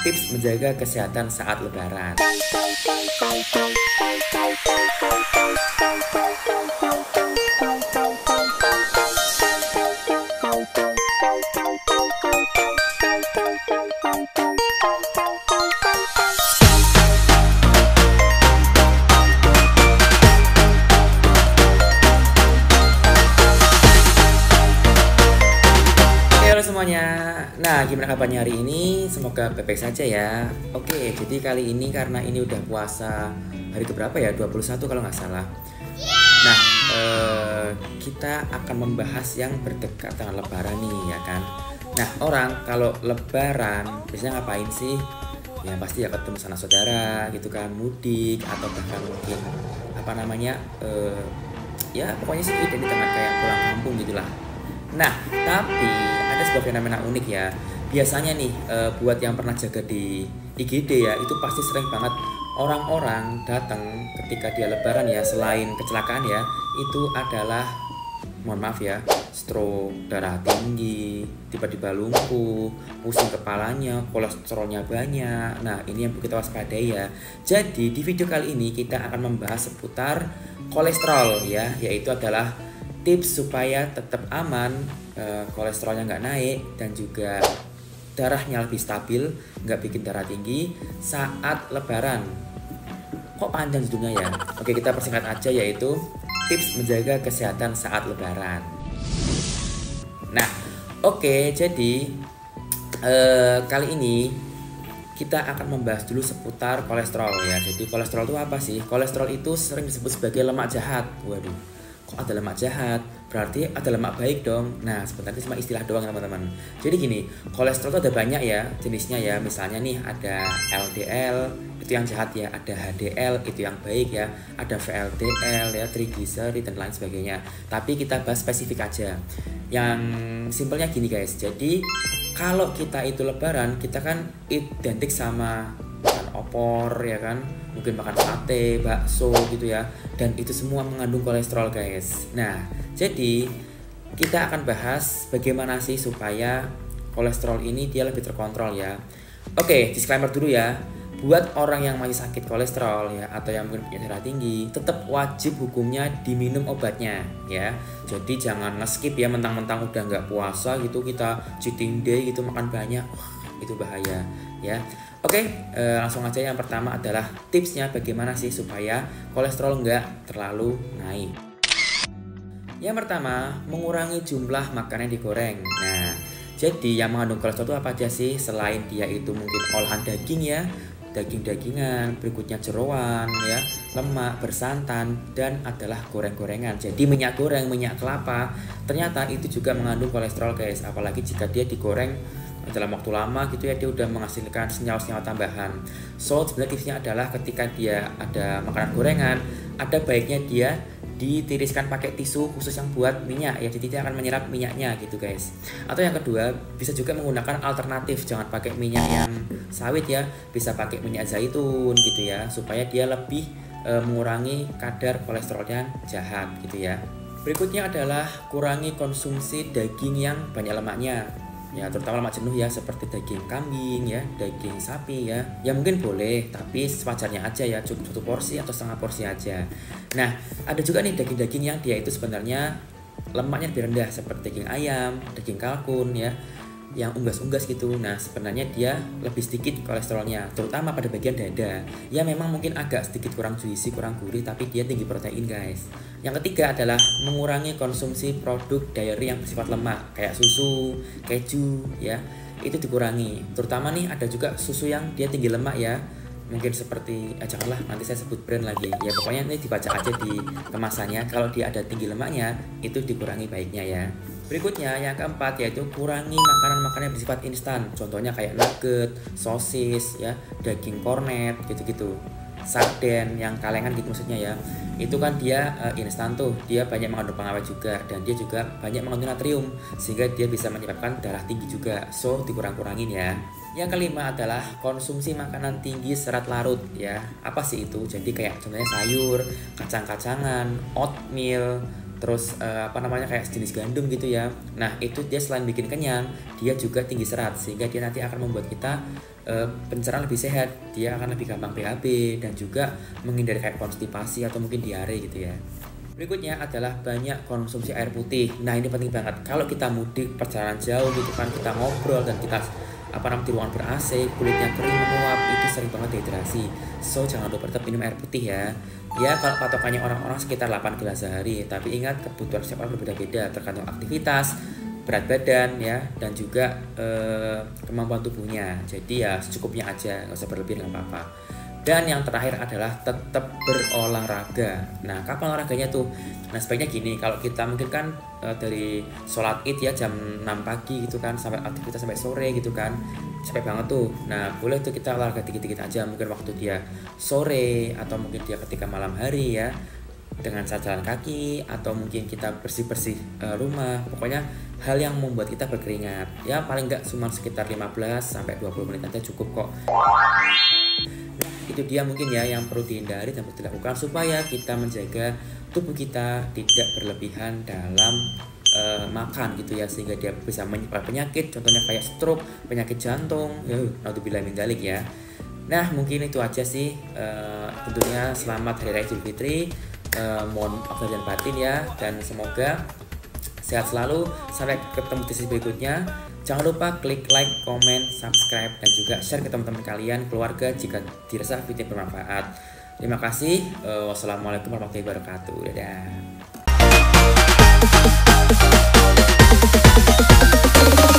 tips menjaga kesehatan saat lebaran. Halo semuanya, nah gimana kabarnya hari ini? Semoga baik-baik saja ya. Oke, jadi kali ini karena ini udah puasa hari keberapa ya? 21 kalau nggak salah. Nah, kita akan membahas yang berdekatan lebaran nih ya kan. Nah, orang kalau lebaran biasanya ngapain sih? Ya pasti ya ketemu sanak saudara gitu kan, mudik atau bahkan mungkin apa namanya ya pokoknya sih identitas kayak pulang kampung gitulah. Nah, tapi ada sebuah fenomena unik ya. Biasanya nih, buat yang pernah jaga di IGD ya, itu pasti sering banget orang-orang datang ketika dia lebaran ya, selain kecelakaan ya, itu adalah, mohon maaf ya, stroke, darah tinggi, tiba-tiba lumpuh, pusing kepalanya, kolesterolnya banyak. Nah, ini yang perlu kita waspadai ya. Jadi, di video kali ini kita akan membahas seputar kolesterol ya, yaitu adalah tips supaya tetap aman, kolesterolnya nggak naik dan juga darahnya lebih stabil, nggak bikin darah tinggi saat lebaran. Kok panjang judulnya ya? Oke, kita persingkat aja, yaitu tips menjaga kesehatan saat lebaran. Nah, oke, jadi kali ini kita akan membahas dulu seputar kolesterol ya. Jadi kolesterol itu apa sih? Kolesterol itu sering disebut sebagai lemak jahat. Waduh, kok ada lemak jahat? Berarti ada lemak baik dong. Nah, sebenarnya cuma istilah doang teman-teman. Jadi gini, kolesterol itu ada banyak ya jenisnya ya. Misalnya nih ada LDL, itu yang jahat ya. Ada HDL, itu yang baik ya. Ada VLDL ya, triglycerid dan lain sebagainya. Tapi kita bahas spesifik aja. Yang simpelnya gini guys. Jadi kalau kita itu lebaran, kita kan identik sama makan opor ya kan, mungkin makan sate, bakso gitu ya, dan itu semua mengandung kolesterol guys. Nah, jadi kita akan bahas bagaimana sih supaya kolesterol ini dia lebih terkontrol ya. Oke, disclaimer dulu ya, buat orang yang masih sakit kolesterol ya, atau yang mungkin punya darah tinggi, tetap wajib hukumnya diminum obatnya ya. Jadi jangan nge-skip ya, mentang-mentang udah nggak puasa gitu kita cheating day gitu makan banyak, itu bahaya ya. Oke, langsung aja. Yang pertama adalah tipsnya bagaimana sih supaya kolesterol nggak terlalu naik. Yang pertama, mengurangi jumlah makanan yang digoreng. Nah, jadi yang mengandung kolesterol itu apa aja sih? Selain dia itu mungkin olahan daging ya, daging-dagingan, berikutnya jeroan ya, lemak, bersantan, dan adalah goreng-gorengan. Jadi minyak goreng, minyak kelapa, ternyata itu juga mengandung kolesterol guys. Apalagi jika dia digoreng dalam waktu lama gitu ya, dia udah menghasilkan senyawa-senyawa tambahan. So sebenarnya tipsnya adalah ketika dia ada makanan gorengan, ada baiknya dia ditiriskan pakai tisu khusus yang buat minyak ya, jadi dia akan menyerap minyaknya gitu guys. Atau yang kedua, bisa juga menggunakan alternatif, jangan pakai minyak yang sawit ya, bisa pakai minyak zaitun gitu ya, supaya dia lebih mengurangi kadar kolesterol yang jahat gitu ya. Berikutnya adalah kurangi konsumsi daging yang banyak lemaknya ya, terutama lemak jenuh ya, seperti daging kambing ya, daging sapi ya. Ya mungkin boleh, tapi sewajarnya aja ya, cukup 1 porsi atau setengah porsi aja. Nah, ada juga nih daging-daging yang dia itu sebenarnya lemaknya lebih rendah, seperti daging ayam, daging kalkun ya, yang unggas-unggas gitu. Nah, sebenarnya dia lebih sedikit kolesterolnya, terutama pada bagian dada. Ya memang mungkin agak sedikit kurang juicy, kurang gurih, tapi dia tinggi protein guys. Yang ketiga adalah mengurangi konsumsi produk dairy yang bersifat lemak, kayak susu, keju ya, itu dikurangi. Terutama nih ada juga susu yang dia tinggi lemak ya, mungkin seperti janganlah nanti saya sebut brand lagi ya, pokoknya ini dibaca aja di kemasannya, kalau dia ada tinggi lemaknya itu dikurangi baiknya ya. Berikutnya yang keempat yaitu kurangi makanan-makanan yang bersifat instan, contohnya kayak nugget, sosis ya, daging kornet gitu-gitu, sarden yang kalengan gitu maksudnya ya. Itu kan dia instan tuh, dia banyak mengandung pengawet juga, dan dia juga banyak mengandung natrium sehingga dia bisa menyebabkan darah tinggi juga. So dikurang-kurangin ya. Yang kelima adalah konsumsi makanan tinggi serat larut ya. Apa sih itu? Jadi kayak contohnya sayur, kacang-kacangan, oatmeal, terus apa namanya kayak sejenis gandum gitu ya. Nah itu dia selain bikin kenyang, dia juga tinggi serat sehingga dia nanti akan membuat kita pencernaan lebih sehat. Dia akan lebih gampang BAB dan juga menghindari kayak konstipasi atau mungkin diare gitu ya. Berikutnya adalah banyak konsumsi air putih. Nah ini penting banget. Kalau kita mudik perjalanan jauh gitu kan, kita ngobrol dan kita di ruangan ber-AC, kulitnya kering menguap, itu sering banget dehidrasi. So jangan lupa tetap minum air putih ya. Ya kalau patokannya orang-orang sekitar 8 gelas sehari. Tapi ingat kebutuhan setiap orang berbeda-beda tergantung aktivitas, berat badan ya, dan juga kemampuan tubuhnya. Jadi ya secukupnya aja, nggak usah berlebihan, nggak apa-apa. Dan yang terakhir adalah tetap berolahraga. Nah, kapan olahraganya tuh? Nah, sebaiknya gini, kalau kita mungkin kan dari sholat id ya jam 6 pagi gitu kan, sampai aktivitas sampai sore gitu kan, capek banget tuh. Nah, boleh tuh kita olahraga dikit-dikit aja, mungkin waktu dia sore atau mungkin dia ketika malam hari ya, dengan jalan kaki atau mungkin kita bersih-bersih rumah. Pokoknya hal yang membuat kita berkeringat. Ya paling nggak cuma sekitar 15 sampai 20 menit aja cukup kok. Itu dia mungkin ya yang perlu dihindari dan perlu dilakukan supaya kita menjaga tubuh kita tidak berlebihan dalam makan gitu ya, sehingga dia bisa menyebar penyakit, contohnya kayak stroke, penyakit jantung, naudzubillah min dzalik ya. Nah mungkin itu aja sih, tentunya selamat Hari Raya Idul Fitri, mohon maaf dan batin ya, dan semoga sehat selalu. Sampai ketemu di sesi berikutnya. Jangan lupa klik like, comment, subscribe, dan juga share ke teman-teman kalian, keluarga jika dirasa video bermanfaat. Terima kasih. Wassalamualaikum warahmatullahi wabarakatuh. Dadah.